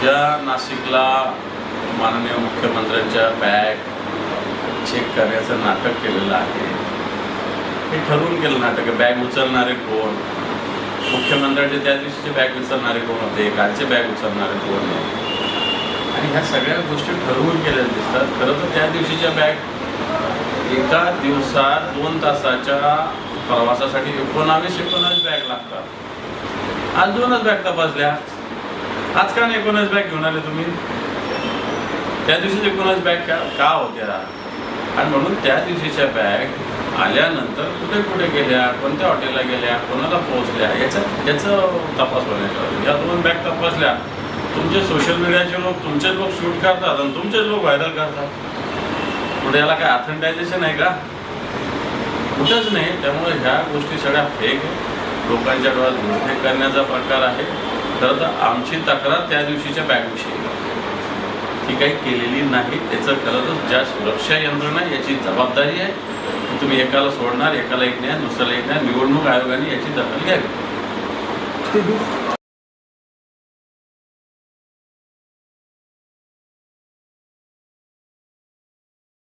ज्या नाशिकला माननीय मुख्यमंत्र्यांच्या बॅग चेक करण्याचं नाटक केलेलं आहे, हे ठरवून केलं नाटक आहे. बॅग उचलणारे कोण, मुख्यमंत्र्यांचे त्या दिवशीचे बॅग उचलणारे कोण होते, कालचे बॅग उचलणारे कोण होते, आणि ह्या सगळ्या गोष्टी ठरवून केलेल्या दिसतात. खरं तर त्या दिवशीच्या बॅग एका दिवसात 2 तासाच्या प्रवासासाठी 19 बॅग लागतात. आज 2च बॅग तपासल्या. आज का नाही 19 बॅग घेऊन आले तुम्ही? त्या दिवशीच 19 बॅग का होत्या? आणि म्हणून त्या दिवशीच्या बॅग आल्यानंतर कुठे कुठे गेल्या, कोणत्या हॉटेलला गेल्या, कोणाला पोहोचल्या, याचं तपास होण्याच्या. या 2 बॅग तपासल्या. तुमचे सोशल मीडियाचे लोक, तुमचे लोक शूट करतात आणि तुमचेच लोक व्हायरल करतात. पुढे याला काय ऑथेंटायझेशन आहे का? कुठंच नाही. त्यामुळे ह्या गोष्टी सगळ्या फेक, लोकांच्या डोळ्यात धुळफेक करण्याचा प्रकार आहे. खरं तर आमची तक्रार त्या दिवशीच्या बॅगविषयी ही काही केलेली नाही. त्याचं खरं तर ज्या सुरक्षा यंत्रणा याची जबाबदारी आहे. तुम्ही एकाला सोडणार, एकाला एक न्याय, दुसऱ्याला एक न्याय. निवडणूक आयोगाने याची दखल घ्यावी.